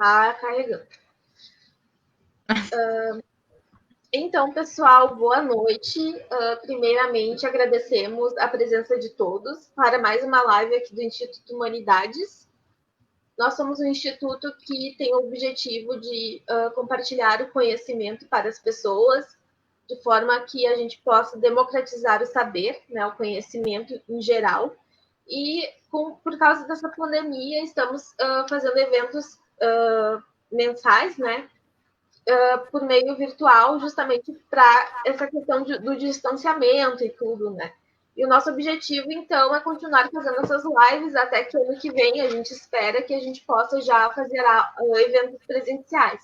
Tá carregando. Então, pessoal, boa noite. Primeiramente, agradecemos a presença de todos para mais uma live aqui do Instituto Humanidades. Nós somos um instituto que tem o objetivo de compartilhar o conhecimento para as pessoas, de forma que a gente possa democratizar o saber, né, o conhecimento em geral. E por causa dessa pandemia, estamos fazendo eventos mensais, né, por meio virtual, justamente para essa questão do distanciamento e tudo, né? E o nosso objetivo, então, é continuar fazendo essas lives até que ano que vem a gente espera que a gente possa já fazer eventos presenciais.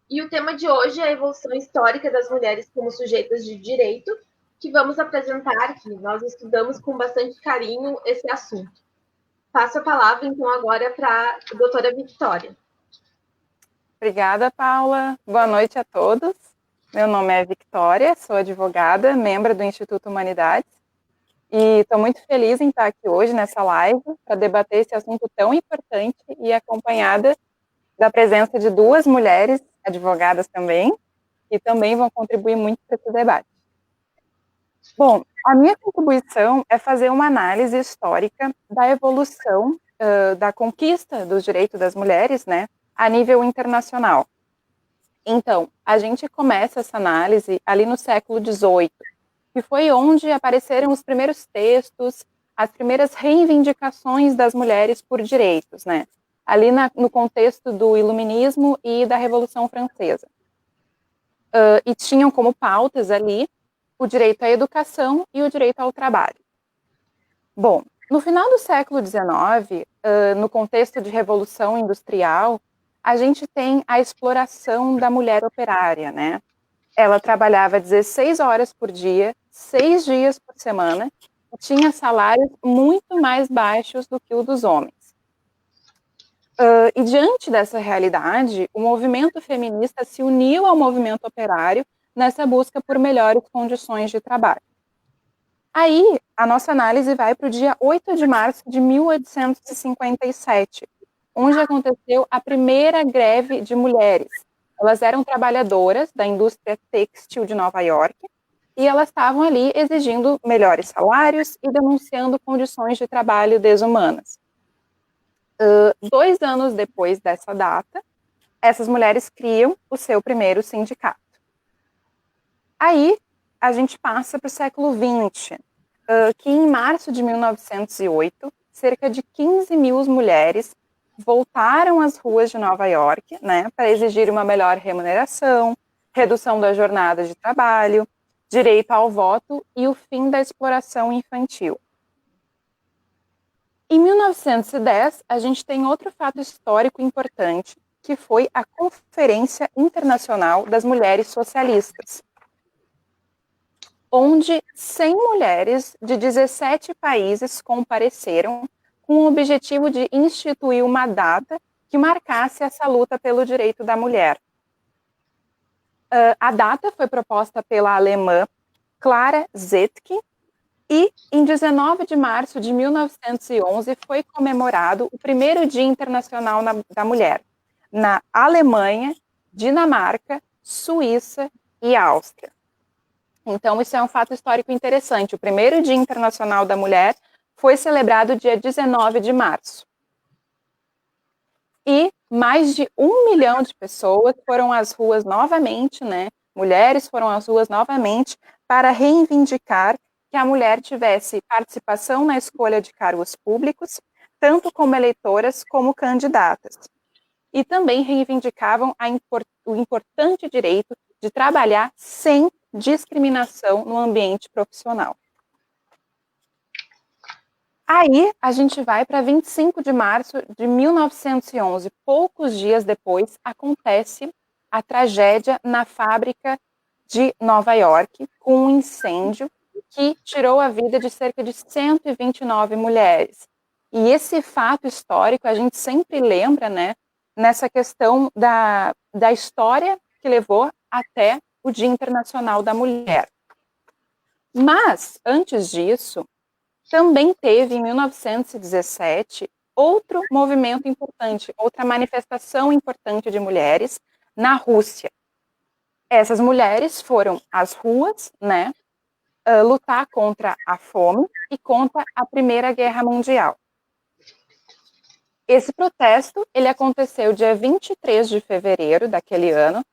E o tema de hoje é a evolução histórica das mulheres como sujeitas de direito, que vamos apresentar aqui. Nós estudamos com bastante carinho esse assunto. Passo a palavra, então, agora para a doutora Victória. Obrigada, Paula. Boa noite a todos. Meu nome é Victória, sou advogada, membro do Instituto Humanidades, e estou muito feliz em estar aqui hoje nessa live para debater esse assunto tão importante e acompanhada da presença de duas mulheres advogadas também, que também vão contribuir muito para esse debate. Bom, a minha contribuição é fazer uma análise histórica da evolução da conquista dos direitos das mulheres, né, a nível internacional. Então, a gente começa essa análise ali no século XVIII, que foi onde apareceram os primeiros textos, as primeiras reivindicações das mulheres por direitos, né? Ali no contexto do Iluminismo e da Revolução Francesa. E tinham como pautas ali o direito à educação e o direito ao trabalho. Bom, no final do século XIX, no contexto de Revolução Industrial, a gente tem a exploração da mulher operária, né? Ela trabalhava 16 horas por dia, 6 dias por semana, e tinha salários muito mais baixos do que o dos homens. E diante dessa realidade, o movimento feminista se uniu ao movimento operário nessa busca por melhores condições de trabalho. Aí, a nossa análise vai para o dia 8 de março de 1857, onde aconteceu a primeira greve de mulheres. Elas eram trabalhadoras da indústria têxtil de Nova York e elas estavam ali exigindo melhores salários e denunciando condições de trabalho desumanas. 2 anos depois dessa data, essas mulheres criam o seu primeiro sindicato. Aí, a gente passa para o século XX, que em março de 1908, cerca de 15 mil mulheres voltaram às ruas de Nova York, né, para exigir uma melhor remuneração, redução da jornada de trabalho, direito ao voto e o fim da exploração infantil. Em 1910, a gente tem outro fato histórico importante, que foi a Conferência Internacional das Mulheres Socialistas, onde 100 mulheres de 17 países compareceram com o objetivo de instituir uma data que marcasse essa luta pelo direito da mulher. A data foi proposta pela alemã Clara Zetkin e, em 19 de março de 1911, foi comemorado o primeiro Dia Internacional da Mulher, na Alemanha, Dinamarca, Suíça e Áustria. Então, isso é um fato histórico interessante. O primeiro Dia Internacional da Mulher foi celebrado dia 19 de março. E mais de 1 milhão de pessoas foram às ruas novamente, né? Mulheres foram às ruas novamente para reivindicar que a mulher tivesse participação na escolha de cargos públicos, tanto como eleitoras como candidatas. E também reivindicavam o importante direito de trabalhar sem discriminação no ambiente profissional. Aí, a gente vai para 25 de março de 1911. Poucos dias depois, acontece a tragédia na fábrica de Nova York, com um incêndio que tirou a vida de cerca de 129 mulheres. E esse fato histórico a gente sempre lembra, né, nessa questão da história que levou até o Dia Internacional da Mulher. Mas, antes disso, também teve, em 1917, outro movimento importante, outra manifestação importante de mulheres na Rússia. Essas mulheres foram às ruas, né, lutar contra a fome e contra a Primeira Guerra Mundial. Esse protesto, ele aconteceu dia 23 de fevereiro daquele ano,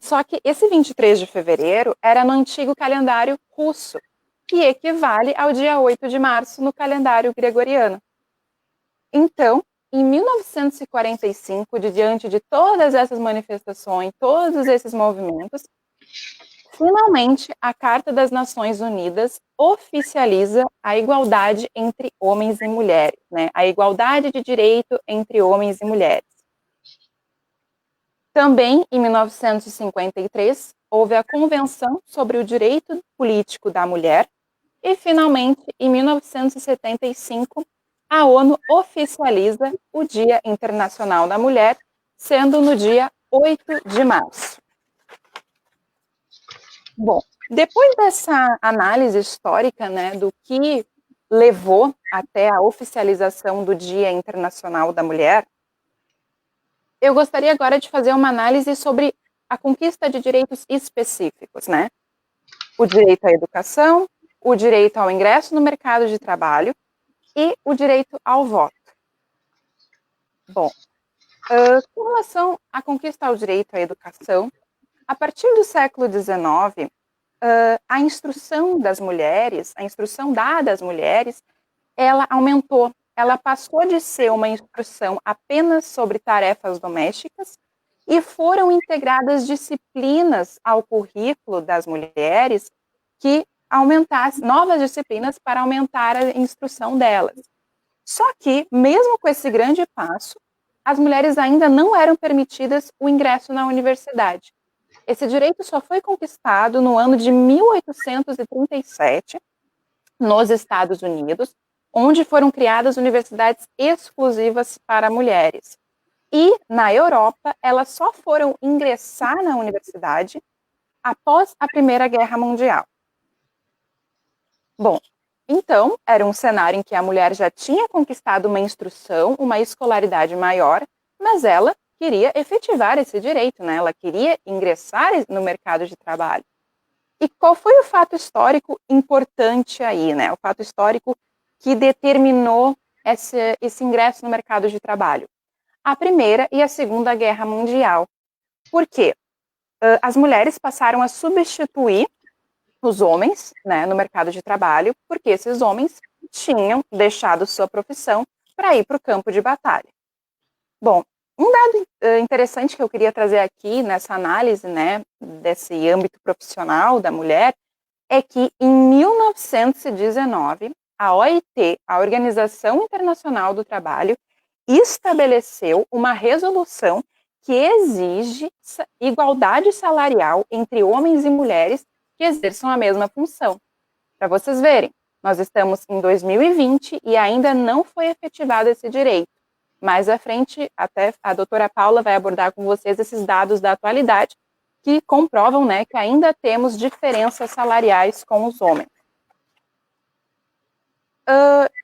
só que esse 23 de fevereiro era no antigo calendário russo, que equivale ao dia 8 de março no calendário gregoriano. Então, em 1945, diante de todas essas manifestações, todos esses movimentos, finalmente a Carta das Nações Unidas oficializa a igualdade entre homens e mulheres, né? A igualdade de direito entre homens e mulheres. Também, em 1953, houve a Convenção sobre o Direito Político da Mulher e, finalmente, em 1975, a ONU oficializa o Dia Internacional da Mulher, sendo no dia 8 de março. Bom, depois dessa análise histórica, né, do que levou até a oficialização do Dia Internacional da Mulher, eu gostaria agora de fazer uma análise sobre a conquista de direitos específicos, né? O direito à educação, o direito ao ingresso no mercado de trabalho e o direito ao voto. Bom, com relação à conquista ao direito à educação, a partir do século XIX, a instrução das mulheres, a instrução dada às mulheres, ela aumentou. Ela passou de ser uma instrução apenas sobre tarefas domésticas e foram integradas disciplinas ao currículo das mulheres que aumentassem novas disciplinas para aumentar a instrução delas. Só que, mesmo com esse grande passo, as mulheres ainda não eram permitidas o ingresso na universidade. Esse direito só foi conquistado no ano de 1837, nos Estados Unidos, onde foram criadas universidades exclusivas para mulheres. E, na Europa, elas só foram ingressar na universidade após a Primeira Guerra Mundial. Bom, então, era um cenário em que a mulher já tinha conquistado uma instrução, uma escolaridade maior, mas ela queria efetivar esse direito, né? Ela queria ingressar no mercado de trabalho. E qual foi o fato histórico importante aí, né? O fato histórico que determinou esse ingresso no mercado de trabalho? A Primeira e a Segunda Guerra Mundial. Por quê? As mulheres passaram a substituir os homens, né, no mercado de trabalho, porque esses homens tinham deixado sua profissão para ir para o campo de batalha. Bom, um dado interessante que eu queria trazer aqui nessa análise, né, desse âmbito profissional da mulher, é que em 1919, a OIT, a Organização Internacional do Trabalho, estabeleceu uma resolução que exige igualdade salarial entre homens e mulheres que exerçam a mesma função. Para vocês verem, nós estamos em 2020 e ainda não foi efetivado esse direito. Mais à frente, até a doutora Paula vai abordar com vocês esses dados da atualidade que comprovam, né, que ainda temos diferenças salariais com os homens.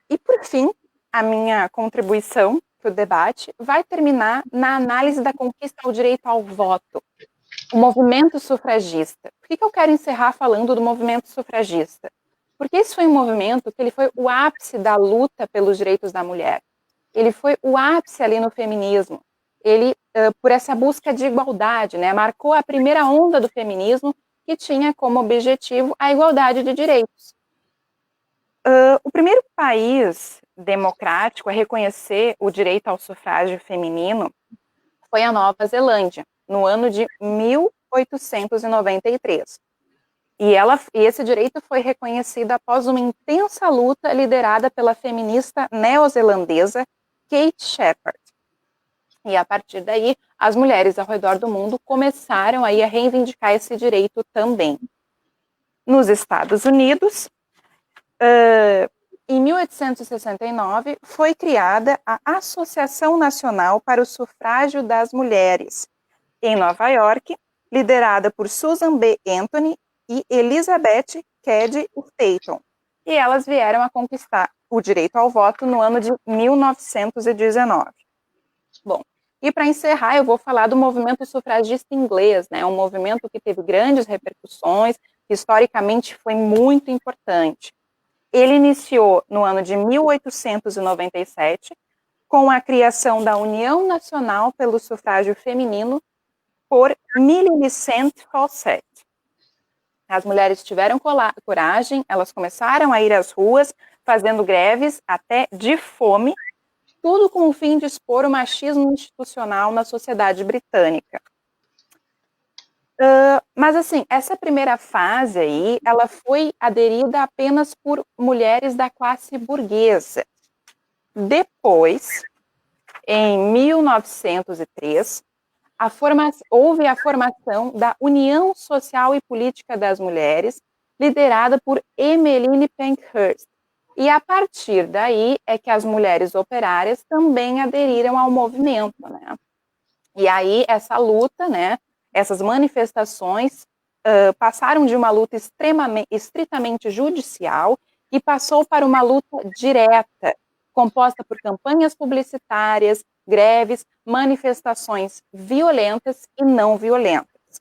E, por fim, a minha contribuição para o debate vai terminar na análise da conquista ao direito ao voto. O movimento sufragista. Por que eu quero encerrar falando do movimento sufragista? Porque esse foi um movimento que ele foi o ápice da luta pelos direitos da mulher. Ele foi o ápice ali no feminismo. Ele, por essa busca de igualdade, né, marcou a primeira onda do feminismo que tinha como objetivo a igualdade de direitos. O primeiro país democrático a reconhecer o direito ao sufrágio feminino foi a Nova Zelândia, no ano de 1893. E esse direito foi reconhecido após uma intensa luta liderada pela feminista neozelandesa Kate Sheppard. E a partir daí, as mulheres ao redor do mundo começaram aí a reivindicar esse direito também. Nos Estados Unidos, em 1869, foi criada a Associação Nacional para o Sufrágio das Mulheres, em Nova York, liderada por Susan B. Anthony e Elizabeth Cady Stanton. E elas vieram a conquistar o direito ao voto no ano de 1919. Bom, e para encerrar, eu vou falar do movimento sufragista inglês, né? Um movimento que teve grandes repercussões, que historicamente foi muito importante. Ele iniciou no ano de 1897, com a criação da União Nacional pelo Sufrágio Feminino por Millicent Fawcett. As mulheres tiveram coragem, elas começaram a ir às ruas, fazendo greves até de fome, tudo com o fim de expor o machismo institucional na sociedade britânica. Mas, assim, essa primeira fase aí, ela foi aderida apenas por mulheres da classe burguesa. Depois, em 1903, houve a formação da União Social e Política das Mulheres, liderada por Emmeline Pankhurst. E a partir daí é que as mulheres operárias também aderiram ao movimento, né? E aí essa luta, né, essas manifestações passaram de uma luta estritamente judicial e passou para uma luta direta, composta por campanhas publicitárias, greves, manifestações violentas e não violentas.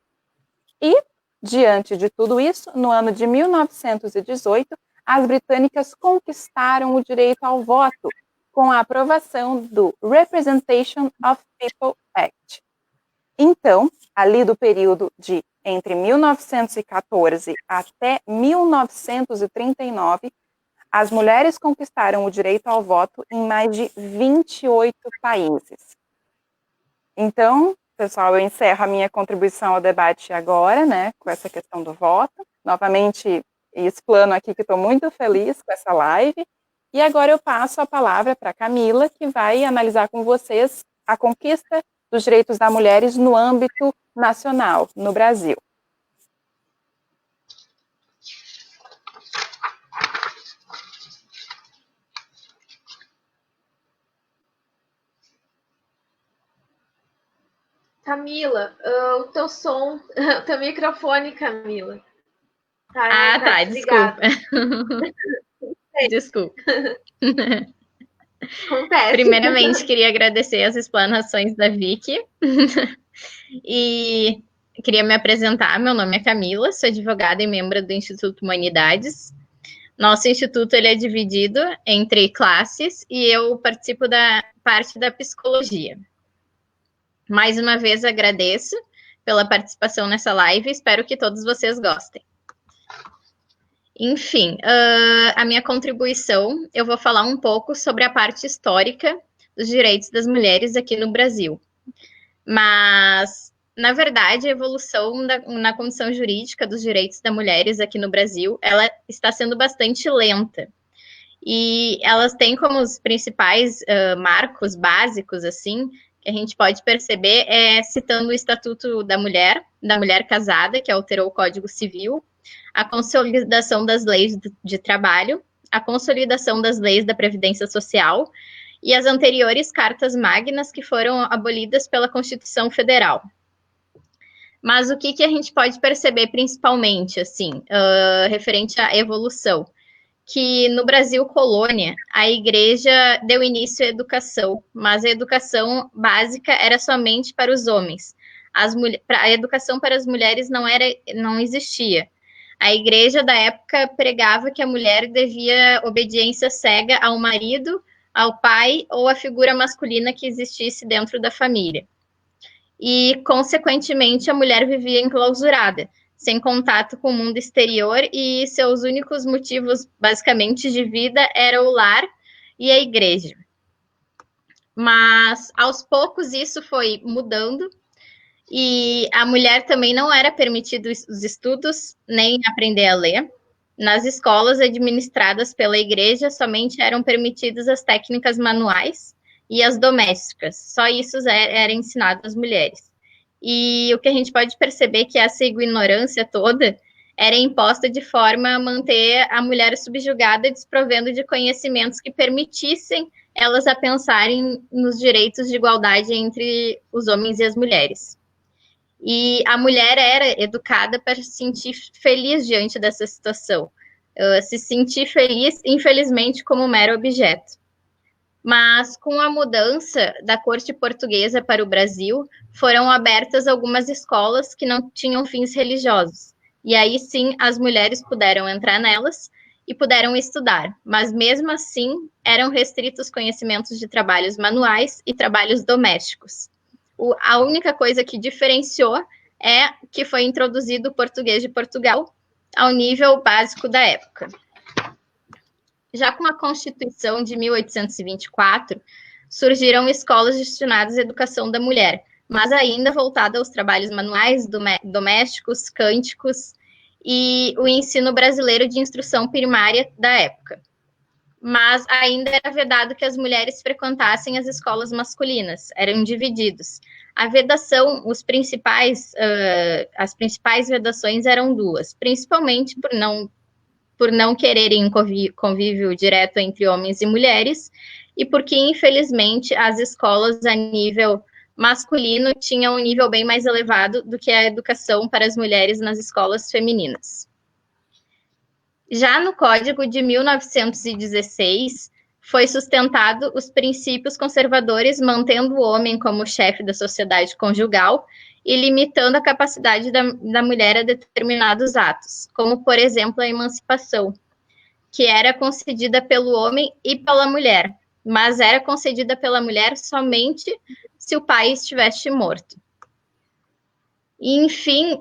E, diante de tudo isso, no ano de 1918, as britânicas conquistaram o direito ao voto com a aprovação do Representation of People Act. Então, ali do período de entre 1914 até 1939, as mulheres conquistaram o direito ao voto em mais de 28 países. Então, pessoal, eu encerro a minha contribuição ao debate agora, né, com essa questão do voto. Novamente, explano aqui que estou muito feliz com essa live. E agora eu passo a palavra para a Camila, que vai analisar com vocês a conquista dos direitos das mulheres no âmbito nacional, no Brasil. Camila, o teu som, o teu microfone, Camila. Tá, desculpa. Desculpa. Acontece. Primeiramente, queria agradecer as explanações da Vicky. E queria me apresentar. Meu nome é Camila, sou advogada e membro do Instituto Humanidades. Nosso instituto ele é dividido entre classes e eu participo da parte da psicologia. Mais uma vez agradeço pela participação nessa live, espero que todos vocês gostem. Enfim, a minha contribuição, eu vou falar um pouco sobre a parte histórica dos direitos das mulheres aqui no Brasil. Mas, na verdade, a evolução na condição jurídica dos direitos das mulheres aqui no Brasil, ela está sendo bastante lenta. E elas têm como os principais marcos básicos, assim, que a gente pode perceber, citando o Estatuto da Mulher Casada, que alterou o Código Civil, a consolidação das leis de trabalho, a consolidação das leis da Previdência Social e as anteriores cartas magnas que foram abolidas pela Constituição Federal. Mas o que a gente pode perceber principalmente, assim, referente à evolução? Que no Brasil colônia, a igreja deu início à educação, mas a educação básica era somente para os homens. A educação para as mulheres não existia. A igreja da época pregava que a mulher devia obediência cega ao marido, ao pai ou à figura masculina que existisse dentro da família. E, consequentemente, a mulher vivia enclausurada, sem contato com o mundo exterior, e seus únicos motivos, basicamente, de vida era o lar e a igreja. Mas, aos poucos, isso foi mudando, e a mulher também não era permitido os estudos, nem aprender a ler. Nas escolas administradas pela igreja, somente eram permitidas as técnicas manuais e as domésticas. Só isso era ensinado às mulheres. E o que a gente pode perceber é que essa ignorância toda era imposta de forma a manter a mulher subjugada, desprovendo de conhecimentos que permitissem elas a pensarem nos direitos de igualdade entre os homens e as mulheres. E a mulher era educada para se sentir feliz diante dessa situação. se sentir feliz, infelizmente, como mero objeto. Mas, com a mudança da corte portuguesa para o Brasil, foram abertas algumas escolas que não tinham fins religiosos. E aí sim, as mulheres puderam entrar nelas e puderam estudar, mas mesmo assim eram restritos conhecimentos de trabalhos manuais e trabalhos domésticos. A única coisa que diferenciou é que foi introduzido o português de Portugal ao nível básico da época. Já com a Constituição de 1824, surgiram escolas destinadas à educação da mulher, mas ainda voltada aos trabalhos manuais, domésticos, cânticos e o ensino brasileiro de instrução primária da época. Mas ainda era vedado que as mulheres frequentassem as escolas masculinas, eram divididos. A vedação, as principais vedações eram duas, principalmente por não quererem convívio direto entre homens e mulheres, e porque, infelizmente, as escolas a nível masculino tinham um nível bem mais elevado do que a educação para as mulheres nas escolas femininas. Já no Código de 1916, foi sustentado os princípios conservadores, mantendo o homem como chefe da sociedade conjugal e limitando a capacidade da mulher a determinados atos, como, por exemplo, a emancipação, que era concedida pelo homem e pela mulher, mas era concedida pela mulher somente se o pai estivesse morto. E, enfim,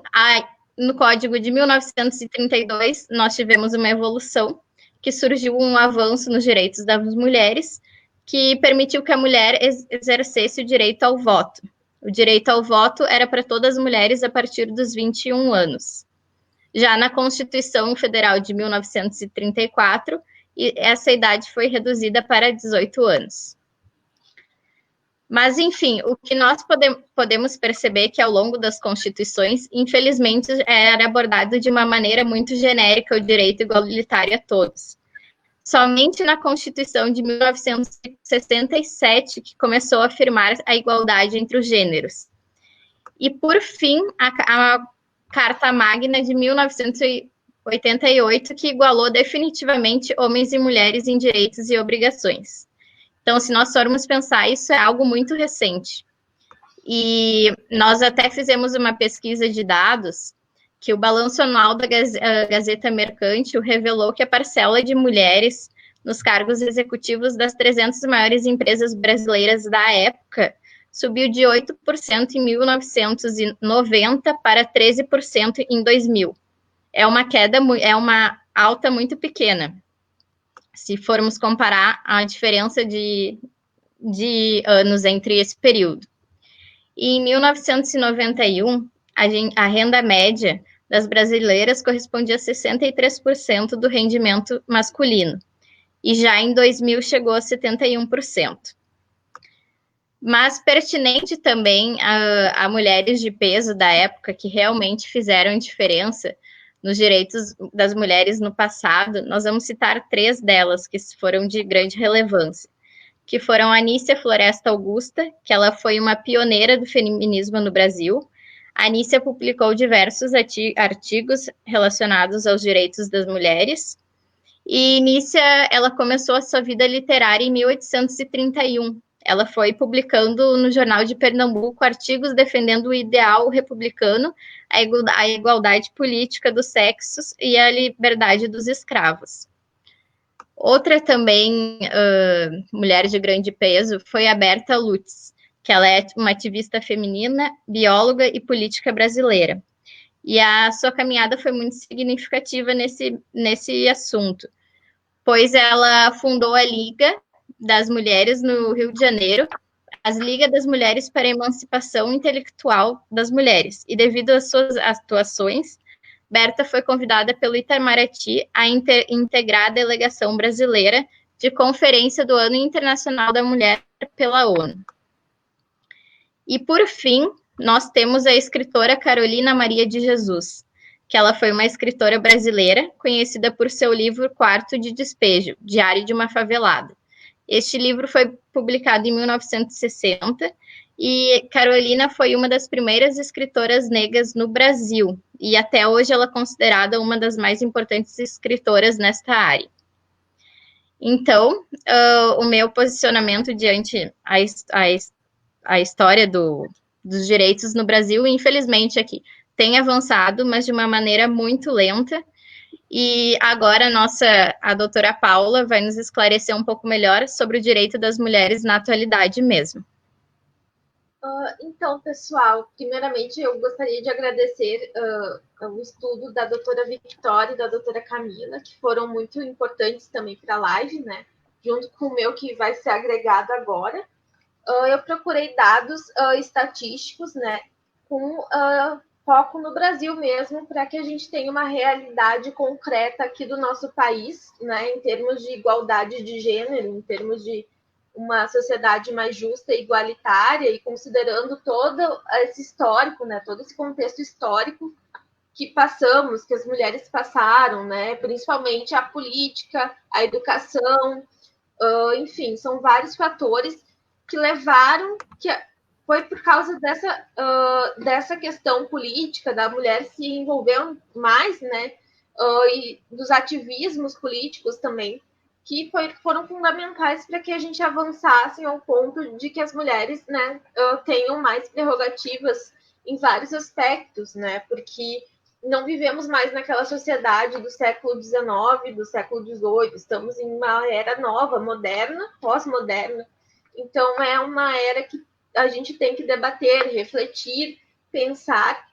no Código de 1932, nós tivemos uma evolução, que surgiu um avanço nos direitos das mulheres, que permitiu que a mulher exercesse o direito ao voto. O direito ao voto era para todas as mulheres a partir dos 21 anos. Já na Constituição Federal de 1934, essa idade foi reduzida para 18 anos. Mas, enfim, o que nós podemos perceber que ao longo das constituições, infelizmente, era abordado de uma maneira muito genérica o direito igualitário a todos. Somente na Constituição de 1967 que começou a afirmar a igualdade entre os gêneros. E, por fim, a Carta Magna de 1988, que igualou definitivamente homens e mulheres em direitos e obrigações. Então, se nós formos pensar, isso é algo muito recente. E nós até fizemos uma pesquisa de dados que o balanço anual da Gazeta Mercantil revelou que a parcela de mulheres nos cargos executivos das 300 maiores empresas brasileiras da época subiu de 8% em 1990 para 13% em 2000. É uma alta muito pequena, se formos comparar a diferença de anos entre esse período. E em 1991, a renda média das brasileiras correspondia a 63% do rendimento masculino. E já em 2000 chegou a 71%. Mas pertinente também a mulheres de peso da época que realmente fizeram diferença nos direitos das mulheres no passado, nós vamos citar 3 delas que foram de grande relevância, que foram a Anícia Floresta Augusta, que ela foi uma pioneira do feminismo no Brasil. A Anícia publicou diversos artigos relacionados aos direitos das mulheres. E Anícia, ela começou a sua vida literária em 1831. Ela foi publicando no Jornal de Pernambuco artigos defendendo o ideal republicano, a igualdade política dos sexos e a liberdade dos escravos. Outra também, mulher de grande peso, foi a Berta Lutz, que ela é uma ativista feminina, bióloga e política brasileira. E a sua caminhada foi muito significativa nesse assunto, pois ela fundou a Liga das Mulheres no Rio de Janeiro, as Liga das Mulheres para a Emancipação Intelectual das Mulheres, e devido às suas atuações, Berta foi convidada pelo Itamaraty a integrar a delegação brasileira de Conferência do Ano Internacional da Mulher pela ONU. E, por fim, nós temos a escritora Carolina Maria de Jesus, que ela foi uma escritora brasileira, conhecida por seu livro Quarto de Despejo, Diário de uma Favelada. Este livro foi publicado em 1960 E Carolina foi uma das primeiras escritoras negras no Brasil, e até hoje ela é considerada uma das mais importantes escritoras nesta área. Então, o meu posicionamento diante a história dos direitos no Brasil, infelizmente, aqui tem avançado, mas de uma maneira muito lenta. E agora a doutora Paula vai nos esclarecer um pouco melhor sobre o direito das mulheres na atualidade mesmo. Então, pessoal, primeiramente eu gostaria de agradecer o estudo da doutora Victoria e da doutora Camila, que foram muito importantes também para a live, né? Junto com o meu, que vai ser agregado agora. Eu procurei dados estatísticos, né? Com foco no Brasil mesmo, para que a gente tenha uma realidade concreta aqui do nosso país, né? Em termos de igualdade de gênero, em termos de uma sociedade mais justa e igualitária, e considerando todo esse histórico, né, todo esse contexto histórico que passamos, que as mulheres passaram, né, principalmente a política, a educação, enfim, são vários fatores que levaram, que foi por causa dessa questão política, da mulher se envolver mais, né, e dos ativismos políticos também, que foram fundamentais para que a gente avançasse ao ponto de que as mulheres, né, tenham mais prerrogativas em vários aspectos, né, porque não vivemos mais naquela sociedade do século XIX, do século XVIII, estamos em uma era nova, moderna, pós-moderna, então é uma era que a gente tem que debater, refletir, pensar.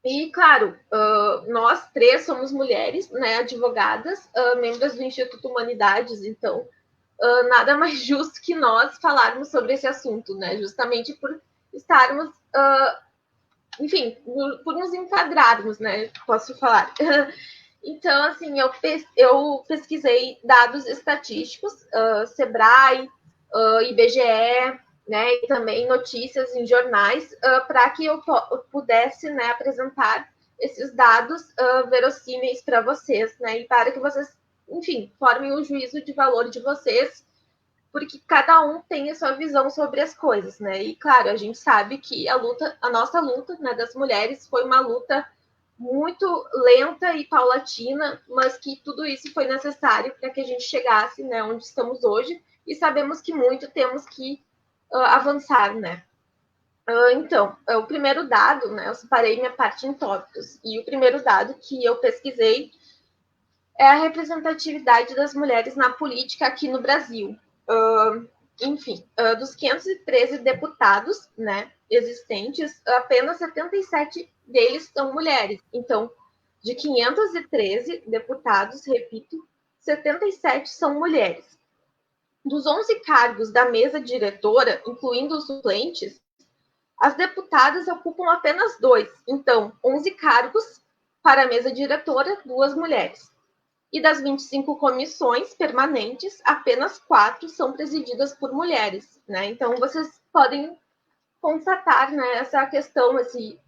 E, claro, nós três somos mulheres, né, advogadas, membros do Instituto Humanidades, então nada mais justo que nós falarmos sobre esse assunto, né, justamente por estarmos, enfim, por nos enquadrarmos, né, posso falar. Então, assim, eu pesquisei dados estatísticos, Sebrae, IBGE, né, e também notícias em jornais, para que eu pudesse, né, apresentar esses dados verossímeis para vocês, né, e para que vocês, enfim, formem o juízo de valor de vocês, porque cada um tem a sua visão sobre as coisas, né, e claro, a gente sabe que a nossa luta, né, das mulheres foi uma luta muito lenta e paulatina, mas que tudo isso foi necessário para que a gente chegasse, né, onde estamos hoje, e sabemos que muito temos que avançar, né? Então, o primeiro dado, né, eu separei minha parte em tópicos, e o primeiro dado que eu pesquisei é a representatividade das mulheres na política aqui no Brasil. Enfim, dos 513 deputados, né, existentes, apenas 77 deles são mulheres. Então, de 513 deputados, repito, 77 são mulheres. Dos 11 cargos da mesa diretora, incluindo os suplentes, as deputadas ocupam apenas 2. Então, 11 cargos para a mesa diretora, 2 mulheres. E das 25 comissões permanentes, apenas 4 são presididas por mulheres, né? Então, vocês podem constatar, né, essa questão,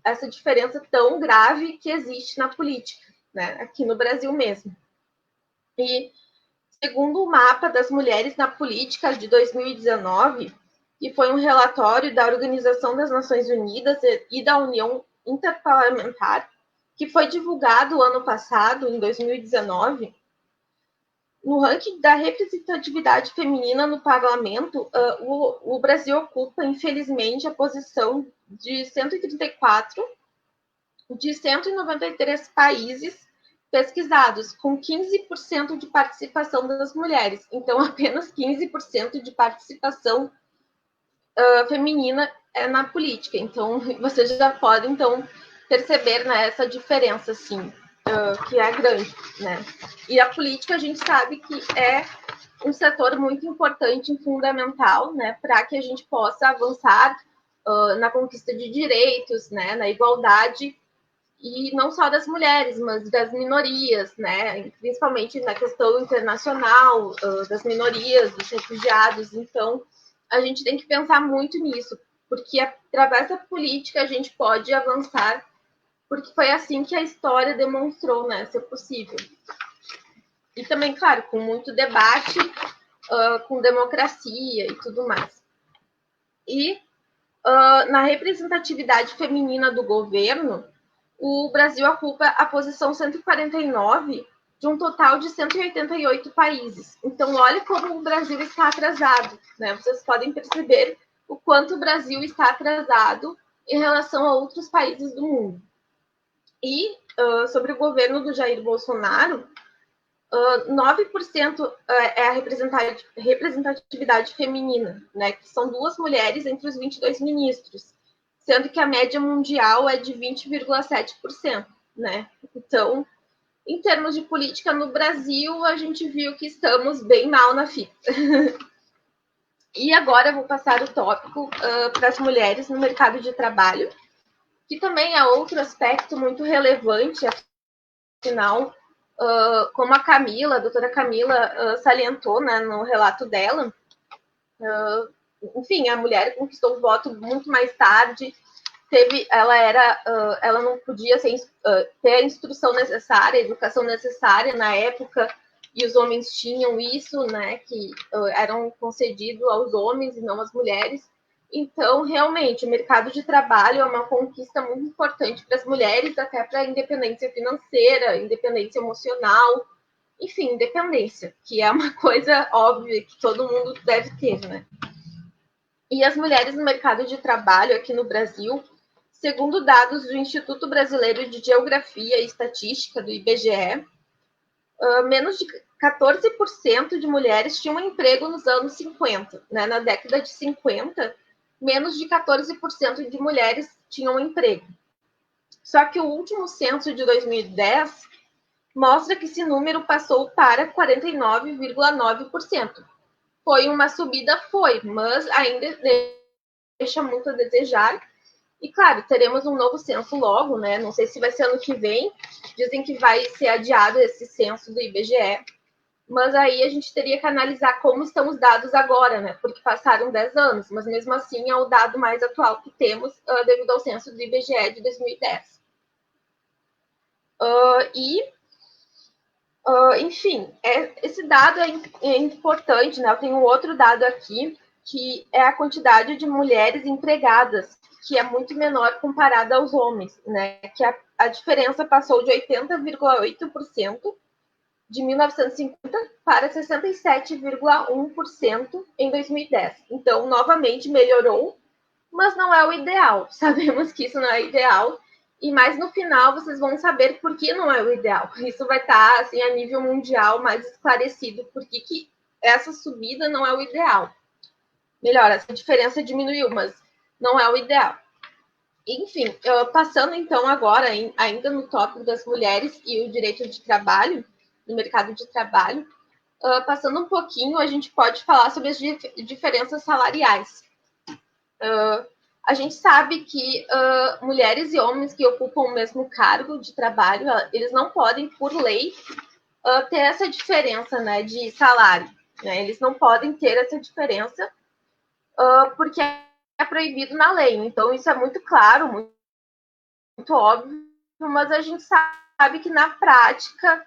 essa diferença tão grave que existe na política, né, aqui no Brasil mesmo. E, segundo o mapa das mulheres na política de 2019, que foi um relatório da Organização das Nações Unidas e da União Interparlamentar, que foi divulgado ano passado, em 2019, no ranking da representatividade feminina no parlamento, o Brasil ocupa, infelizmente, a posição de 134 de 193 países pesquisados, com 15% de participação das mulheres. Então, apenas 15% de participação feminina na política. Então, vocês já podem, então, perceber, né, essa diferença, assim, que é grande, né? E a política, a gente sabe que é um setor muito importante e fundamental, né, para que a gente possa avançar na conquista de direitos, né, na igualdade, e não só das mulheres, mas das minorias, né, principalmente na questão internacional, das minorias, dos refugiados. Então, a gente tem que pensar muito nisso, porque através da política a gente pode avançar, porque foi assim que a história demonstrou, né, ser possível. E também, claro, com muito debate, com democracia e tudo mais. E Na representatividade feminina do governo, o Brasil ocupa a posição 149 de um total de 188 países. Então, olha como o Brasil está atrasado, né? Vocês podem perceber o quanto o Brasil está atrasado em relação a outros países do mundo. E sobre o governo do Jair Bolsonaro, 9% é a representatividade feminina, né? Que são 2 mulheres entre os 22 ministros, sendo que a média mundial é de 20,7%, né? Então, em termos de política no Brasil, a gente viu que estamos bem mal na fita. E agora eu vou passar o tópico para as mulheres no mercado de trabalho, que também é outro aspecto muito relevante, afinal, como a Camila, a doutora Camila, salientou, né, no relato dela, enfim, a mulher conquistou o voto muito mais tarde, ela não podia ter a instrução necessária, a educação necessária na época, e os homens tinham isso, né, que eram concedidos aos homens e não às mulheres. Então, realmente, o mercado de trabalho é uma conquista muito importante para as mulheres, até para a independência financeira, independência emocional, enfim, independência, que é uma coisa óbvia que todo mundo deve ter, né? E as mulheres no mercado de trabalho aqui no Brasil, segundo dados do Instituto Brasileiro de Geografia e Estatística, do IBGE, menos de 14% de mulheres tinham um emprego nos anos 50. Né? Na década de 50, menos de 14% de mulheres tinham um emprego. Só que o último censo de 2010 mostra que esse número passou para 49,9%. Foi uma subida, mas ainda deixa muito a desejar. E, claro, teremos um novo censo logo, né? Não sei se vai ser ano que vem. Dizem que vai ser adiado esse censo do IBGE. Mas aí a gente teria que analisar como estão os dados agora, né? Porque passaram 10 anos, mas mesmo assim é o dado mais atual que temos devido ao censo do IBGE de 2010. Enfim, esse dado é importante, né? Eu tenho outro dado aqui, que é a quantidade de mulheres empregadas, que é muito menor comparada aos homens, né? Que a diferença passou de 80,8% de 1950 para 67,1% em 2010. Então, novamente, melhorou, mas não é o ideal. Sabemos que isso não é ideal, e mais no final vocês vão saber por que não é o ideal. Isso vai estar assim, a nível mundial mais esclarecido por que essa subida não é o ideal. Melhor, essa diferença diminuiu, mas não é o ideal. Enfim, passando então agora, ainda no tópico das mulheres e o direito de trabalho, no mercado de trabalho, passando um pouquinho, a gente pode falar sobre as diferenças salariais. A gente sabe que mulheres e homens que ocupam o mesmo cargo de trabalho, eles não podem, por lei, ter essa diferença, né, de salário. Né? Eles não podem ter essa diferença porque é proibido na lei. Então, isso é muito claro, muito óbvio, mas a gente sabe que na prática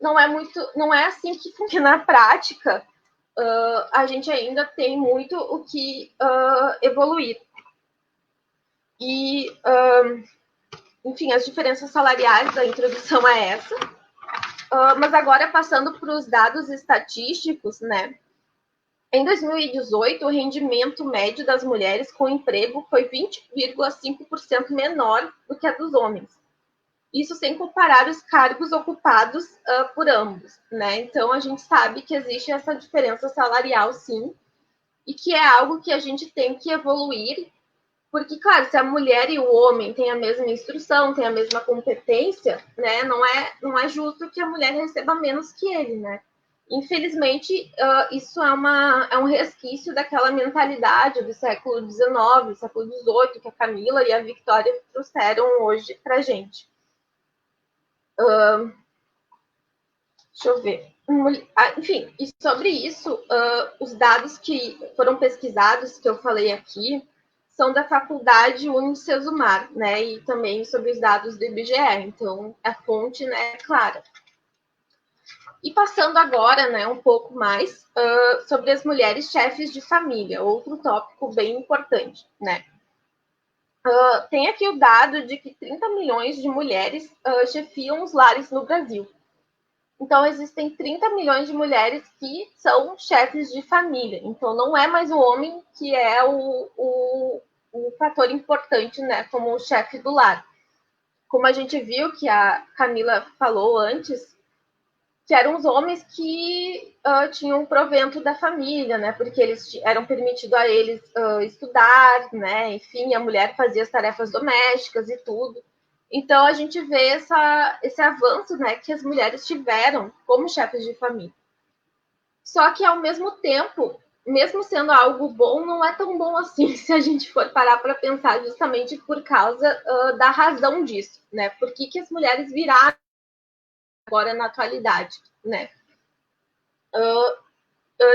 não é assim que funciona. Na prática, a gente ainda tem muito o que evoluir. E, enfim, as diferenças salariais, a introdução é essa. Mas agora, passando para os dados estatísticos, né? Em 2018, o rendimento médio das mulheres com emprego foi 20,5% menor do que a dos homens. Isso sem comparar os cargos ocupados por ambos, né? Então, a gente sabe que existe essa diferença salarial, sim, e que é algo que a gente tem que evoluir, porque, claro, se a mulher e o homem têm a mesma instrução, têm a mesma competência, né? Não é justo que a mulher receba menos que ele, né? Infelizmente, isso é um resquício daquela mentalidade do século XIX, século XVIII, que a Camila e a Victória trouxeram hoje para a gente. Deixa eu ver. Enfim, e sobre isso, os dados que foram pesquisados, que eu falei aqui, são da Faculdade Unicesumar, né? E também sobre os dados do IBGE. Então, a fonte, né, é clara. E passando agora, né, um pouco mais sobre as mulheres chefes de família, outro tópico bem importante, né? Tem aqui o dado de que 30 milhões de mulheres chefiam os lares no Brasil. Então, existem 30 milhões de mulheres que são chefes de família. Então, não é mais o homem que é o fator importante, né, como o chefe do lar. Como a gente viu, que a Camila falou antes, que eram os homens que tinham o provento da família, né, porque eles eram permitido a eles estudar, né, enfim, a mulher fazia as tarefas domésticas e tudo. Então, a gente vê esse avanço, né, que as mulheres tiveram como chefes de família. Só que, ao mesmo tempo, mesmo sendo algo bom, não é tão bom assim se a gente for parar para pensar, justamente por causa da razão disso, né? Por que as mulheres viraram agora na atualidade, né?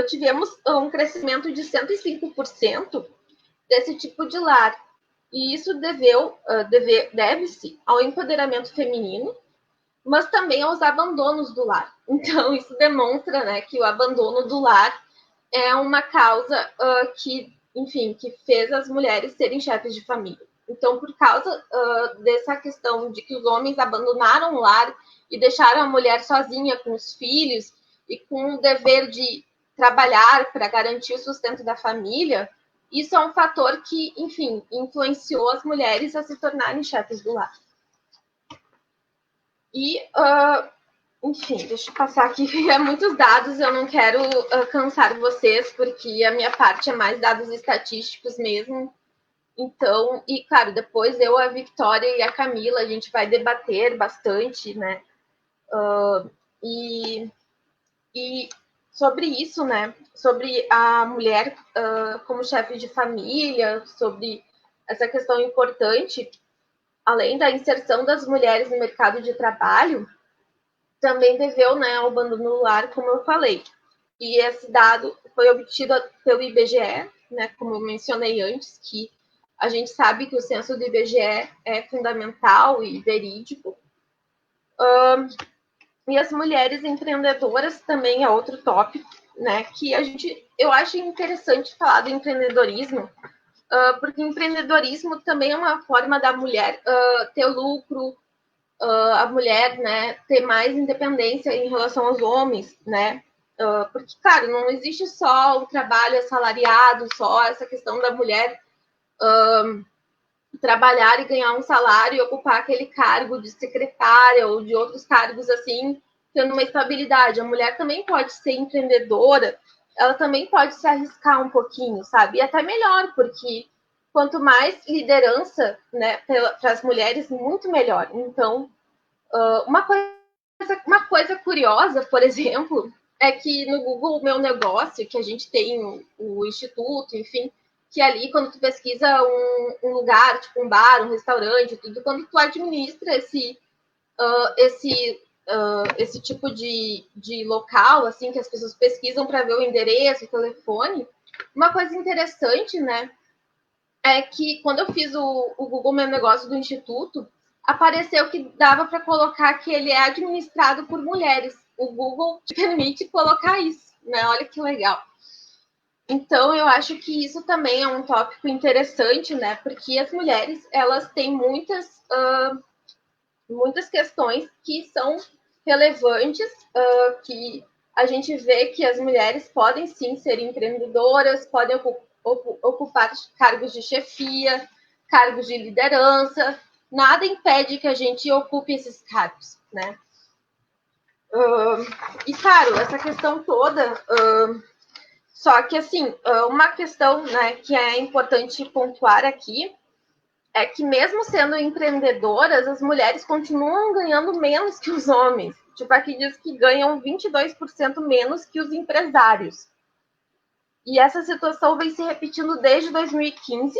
Tivemos um crescimento de 105% desse tipo de lar. E isso deve-se ao empoderamento feminino, mas também aos abandonos do lar. Então, isso demonstra, né, que o abandono do lar é uma causa que fez as mulheres serem chefes de família. Então, por causa dessa questão de que os homens abandonaram o lar e deixaram a mulher sozinha com os filhos e com o dever de trabalhar para garantir o sustento da família, isso é um fator que, enfim, influenciou as mulheres a se tornarem chefes do lar. E, enfim, deixa eu passar aqui, é muitos dados, eu não quero cansar vocês, porque a minha parte é mais dados estatísticos mesmo. Então, e claro, depois eu, a Victória e a Camila, a gente vai debater bastante, né? E sobre isso, né? Sobre a mulher como chefe de família, sobre essa questão importante, além da inserção das mulheres no mercado de trabalho, também deveu, né, ao abandono do lar, como eu falei. E esse dado foi obtido pelo IBGE, né, como eu mencionei antes, que a gente sabe que o censo do IBGE é fundamental e verídico. E as mulheres empreendedoras também é outro tópico, né, que eu acho interessante falar do empreendedorismo, porque empreendedorismo também é uma forma da mulher ter lucro, a mulher, né, ter mais independência em relação aos homens, né? Porque, claro, não existe só o trabalho assalariado, só essa questão da mulher trabalhar e ganhar um salário e ocupar aquele cargo de secretária ou de outros cargos assim, tendo uma estabilidade. A mulher também pode ser empreendedora, ela também pode se arriscar um pouquinho, sabe? E até melhor, porque quanto mais liderança, né, para as mulheres, muito melhor. Então, uma coisa curiosa, por exemplo, é que no Google Meu Negócio, que a gente tem o instituto, enfim, que ali, quando tu pesquisa um lugar, tipo um bar, um restaurante, tudo, quando tu administra esse tipo de local, assim, que as pessoas pesquisam para ver o endereço, o telefone, uma coisa interessante, né, é que quando eu fiz o Google Meu Negócio do Instituto, apareceu que dava para colocar que ele é administrado por mulheres. O Google te permite colocar isso, né? Olha que legal. Então, eu acho que isso também é um tópico interessante, né? Porque as mulheres, elas têm muitas questões que são relevantes, que a gente vê que as mulheres podem sim ser empreendedoras, podem ocupar cargos de chefia, cargos de liderança. Nada impede que a gente ocupe esses cargos, né? E, claro, essa questão toda... só que, assim, uma questão, né, que é importante pontuar aqui é que, mesmo sendo empreendedoras, as mulheres continuam ganhando menos que os homens. Tipo, aqui diz que ganham 22% menos que os empresários. E essa situação vem se repetindo desde 2015,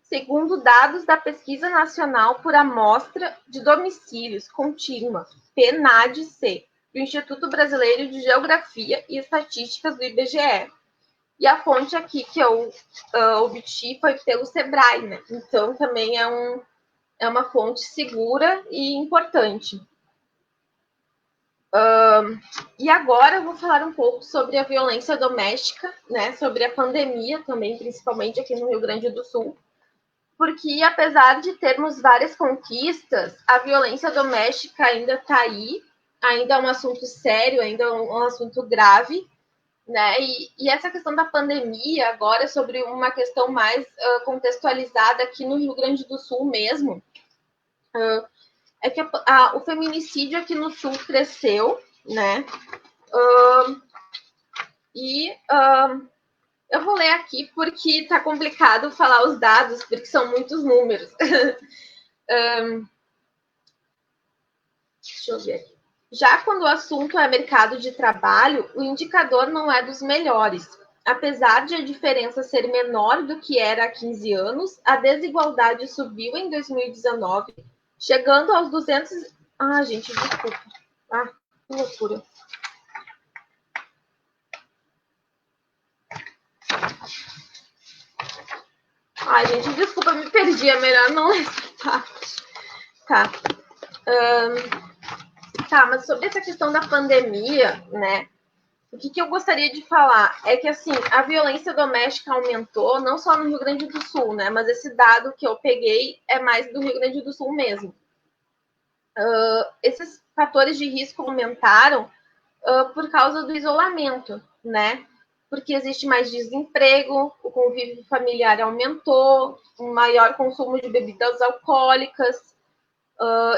segundo dados da Pesquisa Nacional por Amostra de Domicílios Contínua, PNAD-C, do Instituto Brasileiro de Geografia e Estatísticas do IBGE. E a fonte aqui que eu obtive foi pelo Sebrae, né? Então, também é uma fonte segura e importante. E agora eu vou falar um pouco sobre a violência doméstica, né? Sobre a pandemia também, principalmente aqui no Rio Grande do Sul. porque apesar de termos várias conquistas, a violência doméstica ainda está aí, ainda é um assunto sério, ainda é um assunto grave, né? E essa questão da pandemia agora, sobre uma questão mais contextualizada aqui no Rio Grande do Sul mesmo, é que o feminicídio aqui no Sul cresceu, né? Eu vou ler aqui porque tá complicado falar os dados, porque são muitos números. Deixa eu ver aqui. Já quando o assunto é mercado de trabalho, o indicador não é dos melhores. Apesar de a diferença ser menor do que era há 15 anos, a desigualdade subiu em 2019, chegando aos 200... Ah, gente, desculpa. Ah, que loucura. Ai, gente, desculpa, me perdi. É melhor não ler. Tá. Tá, mas sobre essa questão da pandemia, né? O que eu gostaria de falar é que, assim, a violência doméstica aumentou, não só no Rio Grande do Sul, né? Mas esse dado que eu peguei é mais do Rio Grande do Sul mesmo. Esses fatores de risco aumentaram por causa do isolamento, né? Porque existe mais desemprego, o convívio familiar aumentou, um maior consumo de bebidas alcoólicas,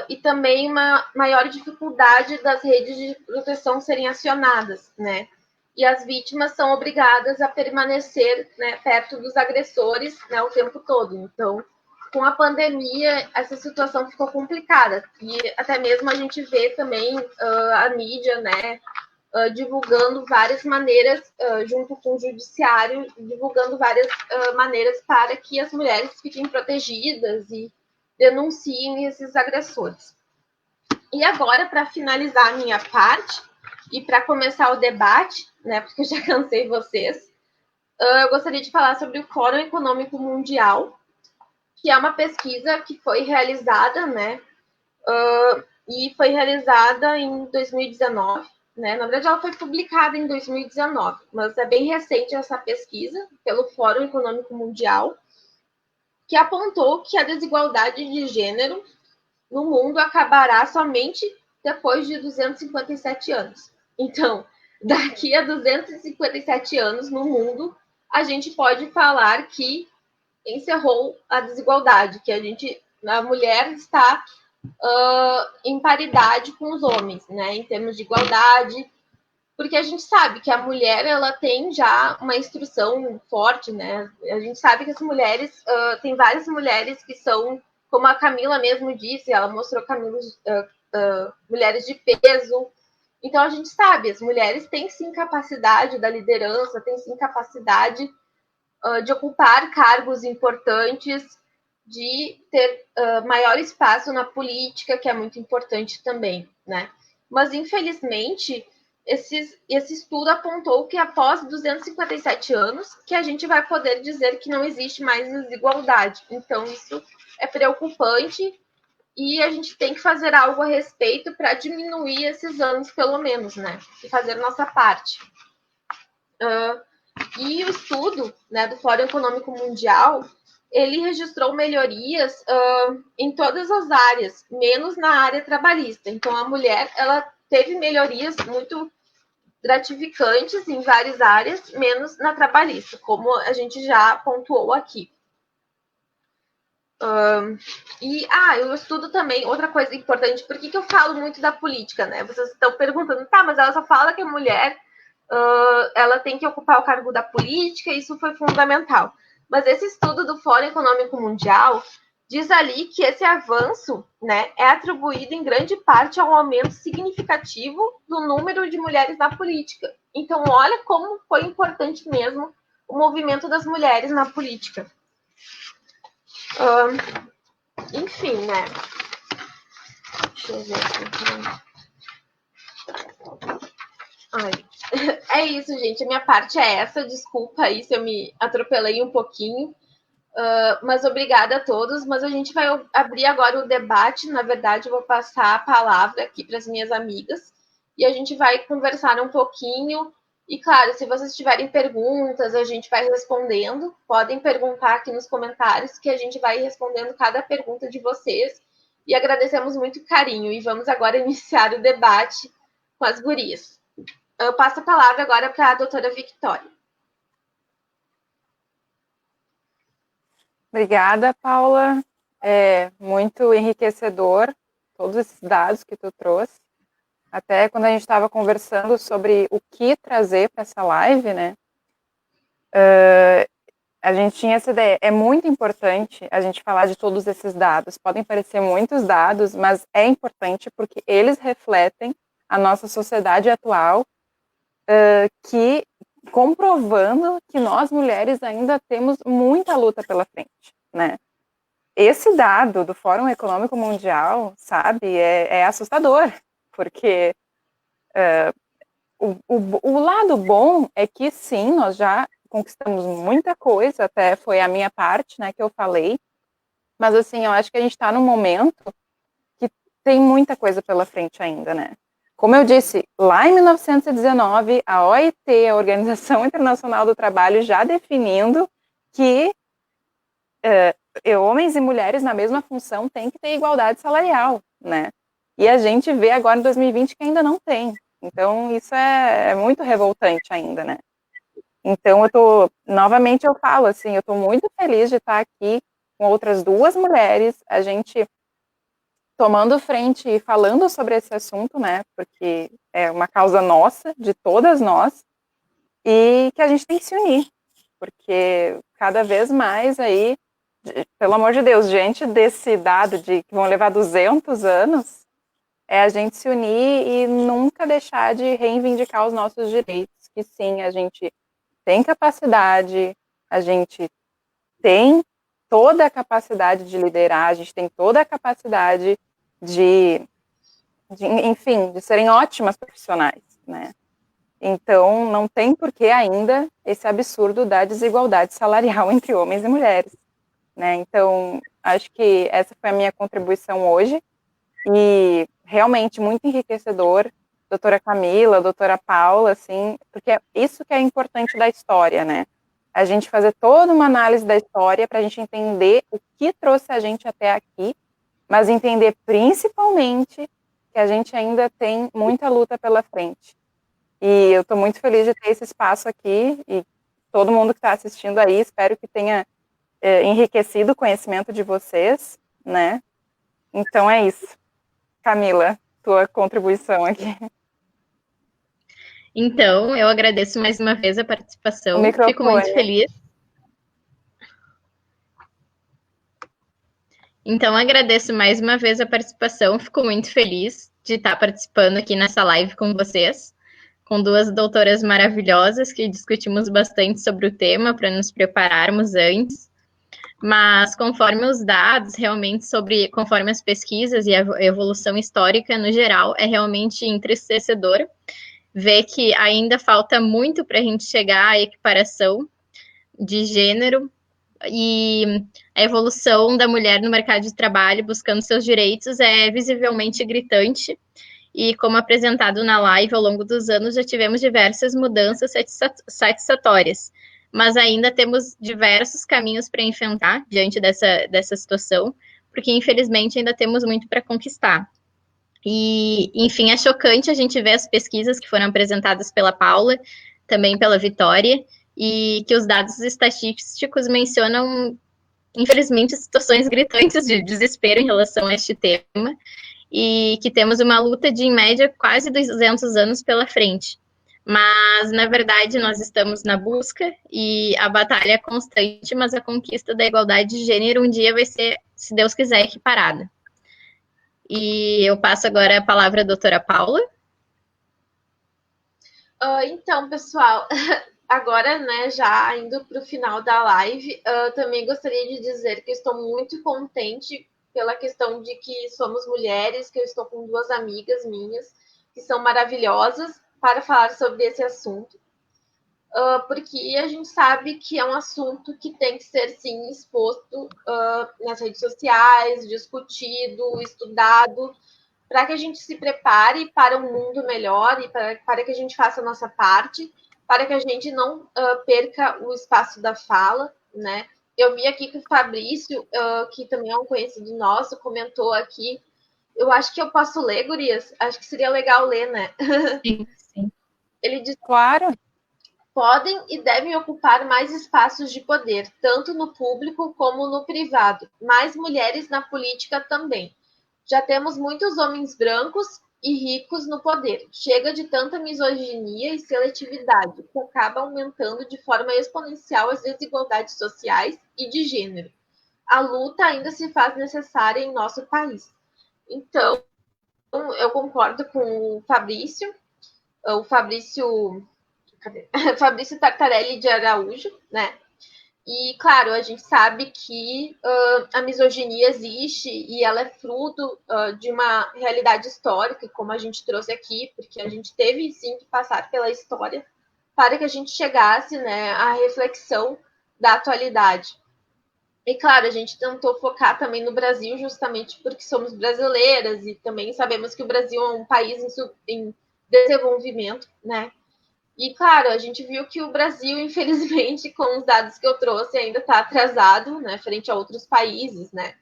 e também uma maior dificuldade das redes de proteção serem acionadas, né? E as vítimas são obrigadas a permanecer, né, perto dos agressores, né, o tempo todo. Então, com a pandemia, essa situação ficou complicada. E até mesmo a gente vê também a mídia, né, divulgando várias maneiras, junto com o judiciário, divulgando várias maneiras para que as mulheres fiquem protegidas e denunciem esses agressores. E agora, para finalizar a minha parte e para começar o debate, né, porque eu já cansei vocês, eu gostaria de falar sobre o Fórum Econômico Mundial, que é uma pesquisa que foi realizada, né, e foi realizada em 2019, né? Na verdade, ela foi publicada em 2019, mas é bem recente essa pesquisa pelo Fórum Econômico Mundial, que apontou que a desigualdade de gênero no mundo acabará somente depois de 257 anos. Então, daqui a 257 anos no mundo, a gente pode falar que encerrou a desigualdade, que a mulher está em paridade com os homens, né, em termos de igualdade, porque a gente sabe que a mulher ela tem já uma instrução forte, né? A gente sabe que as mulheres, tem várias mulheres que são, como a Camila mesmo disse, ela mostrou mulheres de peso. Então a gente sabe, as mulheres têm sim capacidade da liderança, têm sim capacidade de ocupar cargos importantes, de ter maior espaço na política, que é muito importante também, né? Mas infelizmente esse estudo apontou que após 257 anos que a gente vai poder dizer que não existe mais desigualdade. Então, isso é preocupante e a gente tem que fazer algo a respeito para diminuir esses anos, pelo menos, né? E fazer nossa parte. E o estudo, né, do Fórum Econômico Mundial, ele registrou melhorias em todas as áreas, menos na área trabalhista. Então, a mulher ela teve melhorias muito gratificantes em várias áreas, menos na trabalhista, como a gente já pontuou aqui. O estudo também, outra coisa importante, por que eu falo muito da política, né? Vocês estão perguntando, tá, mas ela só fala que a mulher ela tem que ocupar o cargo da política, isso foi fundamental. Mas esse estudo do Fórum Econômico Mundial diz ali que esse avanço, né, é atribuído em grande parte ao aumento significativo do número de mulheres na política. Então, olha como foi importante mesmo o movimento das mulheres na política. Enfim, né? Deixa eu ver aqui. É isso, gente. A minha parte é essa. Desculpa aí se eu me atropelei um pouquinho. Mas obrigada a todos. Mas a gente vai abrir agora o debate. Na verdade, eu vou passar a palavra aqui para as minhas amigas. E a gente vai conversar um pouquinho E, claro, se vocês tiverem perguntas, a gente vai respondendo. Podem perguntar aqui nos comentários, que a gente vai respondendo cada pergunta de vocês. E agradecemos muito o carinho. E vamos agora iniciar o debate com as gurias. Eu passo a palavra agora para a doutora Victória. Obrigada, Paula. É muito enriquecedor todos esses dados que tu trouxe. Até quando a gente estava conversando sobre o que trazer para essa live, né? A gente tinha essa ideia. É muito importante a gente falar de todos esses dados. Podem parecer muitos dados, mas é importante porque eles refletem a nossa sociedade atual, que comprovando que nós mulheres ainda temos muita luta pela frente, né? Esse dado do Fórum Econômico Mundial, sabe, é assustador, porque o lado bom é que sim, nós já conquistamos muita coisa, até foi a minha parte, né, que eu falei, mas assim, eu acho que a gente está num momento que tem muita coisa pela frente ainda, né? Como eu disse, lá em 1919, a OIT, a Organização Internacional do Trabalho, já definindo que homens e mulheres na mesma função têm que ter igualdade salarial, né? E a gente vê agora em 2020 que ainda não tem. Então, isso é muito revoltante ainda, né? Então, novamente eu falo, assim, eu estou muito feliz de estar aqui com outras duas mulheres, a gente tomando frente e falando sobre esse assunto, né? Porque é uma causa nossa, de todas nós, e que a gente tem que se unir, porque cada vez mais aí, pelo amor de Deus, diante desse dado de que vão levar 200 anos, é a gente se unir e nunca deixar de reivindicar os nossos direitos, que sim, a gente tem capacidade, a gente tem toda a capacidade de liderar, a gente tem toda a capacidade enfim, de serem ótimas profissionais, né? Então, não tem por que ainda esse absurdo da desigualdade salarial entre homens e mulheres, né? Então, acho que essa foi a minha contribuição hoje e realmente muito enriquecedor, doutora Camila, doutora Paula, assim, porque é isso que é importante da história, né? A gente fazer toda uma análise da história para a gente entender o que trouxe a gente até aqui, mas entender principalmente que a gente ainda tem muita luta pela frente. E eu estou muito feliz de ter esse espaço aqui e todo mundo que está assistindo aí, espero que tenha enriquecido o conhecimento de vocês, né? Então é isso. Camila, tua contribuição aqui. Então, eu agradeço mais uma vez a participação. O microfone. Fico muito feliz. Então, agradeço mais uma vez a participação. Fico muito feliz de estar participando aqui nessa live com vocês, com duas doutoras maravilhosas que discutimos bastante sobre o tema para nos prepararmos antes. Mas conforme os dados, realmente conforme as pesquisas e a evolução histórica no geral, é realmente entristecedor ver que ainda falta muito para a gente chegar à equiparação de gênero e a evolução da mulher no mercado de trabalho buscando seus direitos é visivelmente gritante. E como apresentado na live, ao longo dos anos já tivemos diversas mudanças satisfatórias, mas ainda temos diversos caminhos para enfrentar diante dessa situação, porque infelizmente ainda temos muito para conquistar. E, enfim, é chocante a gente ver as pesquisas que foram apresentadas pela Paula, também pela Vitória, e que os dados estatísticos mencionam, infelizmente, situações gritantes de desespero em relação a este tema, e que temos uma luta de, em média, quase 200 anos pela frente. Mas, na verdade, nós estamos na busca e a batalha é constante, mas a conquista da igualdade de gênero um dia vai ser, se Deus quiser, equiparada. E eu passo agora a palavra à doutora Paula. Então, pessoal, agora, né, já indo para o final da live, também gostaria de dizer que estou muito contente pela questão de que somos mulheres, que eu estou com duas amigas minhas, que são maravilhosas, para falar sobre esse assunto. Porque a gente sabe que é um assunto que tem que ser, sim, exposto nas redes sociais, discutido, estudado, para que a gente se prepare para um mundo melhor e para que a gente faça a nossa parte, para que a gente não perca o espaço da fala, né? Eu vi aqui que o Fabrício, que também é um conhecido nosso, comentou aqui. Eu acho que eu posso ler, gurias? Acho que seria legal ler, né? Sim, sim. Ele diz: Claro. podem e devem ocupar mais espaços de poder, tanto no público como no privado. Mais mulheres na política também. Já temos muitos homens brancos e ricos no poder. Chega de tanta misoginia e seletividade, que acaba aumentando de forma exponencial as desigualdades sociais e de gênero. A luta ainda se faz necessária em nosso país. Então, eu concordo com o Fabrício. O Fabrício Fabrício Tartarelli de Araújo, né? E, claro, a gente sabe que a misoginia existe e ela é fruto de uma realidade histórica, como a gente trouxe aqui, porque a gente teve, sim, que passar pela história para que a gente chegasse, né, à reflexão da atualidade. E, claro, a gente tentou focar também no Brasil, justamente porque somos brasileiras e também sabemos que o Brasil é um país em desenvolvimento, né? E, claro, a gente viu que o Brasil, infelizmente, com os dados que eu trouxe, ainda está atrasado, né, frente a outros países, né?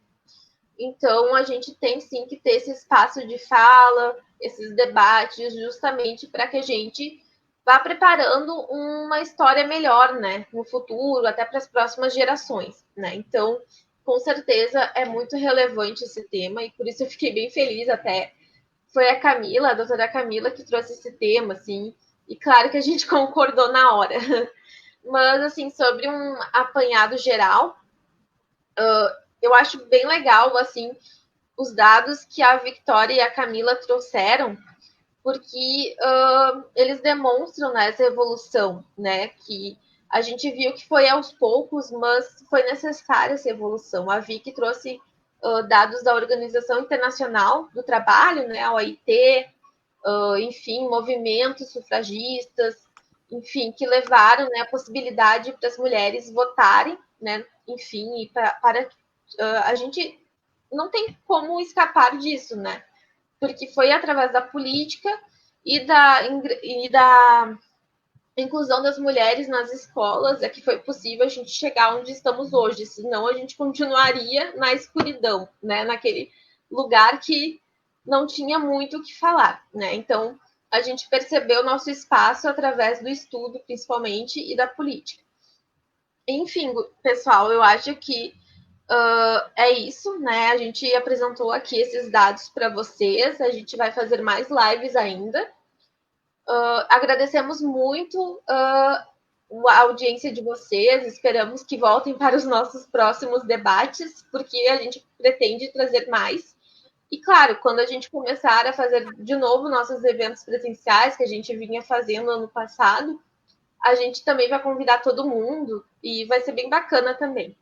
Então, a gente tem, sim, que ter esse espaço de fala, esses debates, justamente para que a gente vá preparando uma história melhor, né, no futuro, até para as próximas gerações, né? Então, com certeza, é muito relevante esse tema e por isso eu fiquei bem feliz até. Foi a Camila, a doutora Camila, que trouxe esse tema, assim, e claro que a gente concordou na hora. Mas, assim, sobre um apanhado geral, eu acho bem legal, assim, os dados que a Victoria e a Camila trouxeram, porque eles demonstram, né, essa evolução, né, que a gente viu que foi aos poucos, mas foi necessária essa evolução. A Vic trouxe dados da Organização Internacional do Trabalho, né, a OIT, enfim, movimentos sufragistas, enfim, que levaram, né, a possibilidade para as mulheres votarem, né, enfim, e para a gente não tem como escapar disso, né, porque foi através da política e da inclusão das mulheres nas escolas é que foi possível a gente chegar onde estamos hoje, senão a gente continuaria na escuridão, né, naquele lugar que não tinha muito o que falar, né? Então, a gente percebeu nosso espaço através do estudo, principalmente, e da política. Enfim, pessoal, eu acho que é isso, né? A gente apresentou aqui esses dados para vocês, a gente vai fazer mais lives ainda. Agradecemos muito a audiência de vocês, esperamos que voltem para os nossos próximos debates, porque a gente pretende trazer mais. E, claro, quando a gente começar a fazer de novo nossos eventos presenciais, que a gente vinha fazendo ano passado, a gente também vai convidar todo mundo e vai ser bem bacana também.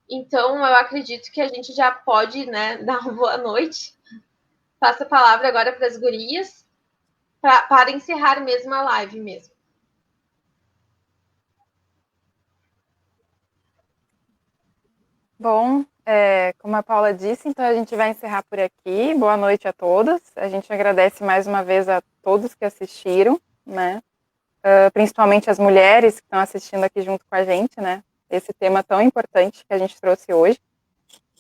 Então, eu acredito que a gente já pode, né, dar uma boa noite. Passo a palavra agora para as gurias, para encerrar mesmo a live mesmo. Bom, como a Paula disse, então a gente vai encerrar por aqui. Boa noite a todos. A gente agradece mais uma vez a todos que assistiram, né? Principalmente as mulheres que estão assistindo aqui junto com a gente, né? Esse tema tão importante que a gente trouxe hoje.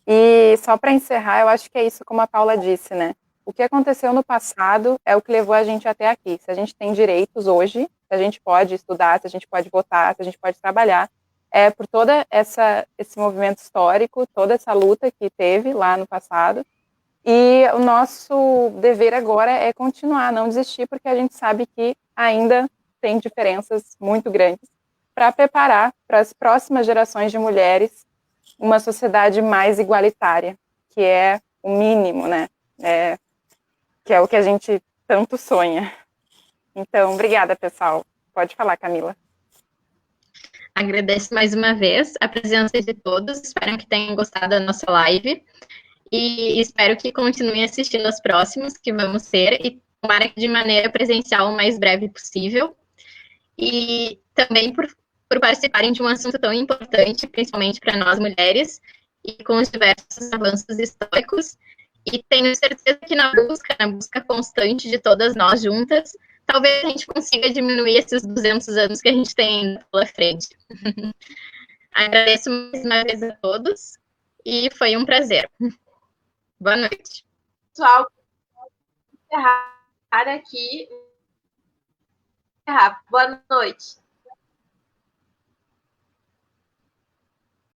E só para encerrar, eu acho que é isso como a Paula disse, né? O que aconteceu no passado é o que levou a gente até aqui. Se a gente tem direitos hoje, se a gente pode estudar, se a gente pode votar, se a gente pode trabalhar, é por todo esse movimento histórico, toda essa luta que teve lá no passado. E o nosso dever agora é continuar, não desistir, porque a gente sabe que ainda tem diferenças muito grandes para preparar para as próximas gerações de mulheres uma sociedade mais igualitária, que é o mínimo, né? Que é o que a gente tanto sonha. Então, obrigada, pessoal. Pode falar, Camila. Agradeço mais uma vez a presença de todos, espero que tenham gostado da nossa live e espero que continuem assistindo aos próximos que vamos ter e tomara que de maneira presencial o mais breve possível e também por participarem de um assunto tão importante, principalmente para nós mulheres e com os diversos avanços históricos e tenho certeza que na busca constante de todas nós juntas, talvez a gente consiga diminuir esses 200 anos que a gente tem ainda pela frente. Agradeço mais uma vez a todos e foi um prazer. Boa noite. Pessoal, encerrar aqui. Boa noite.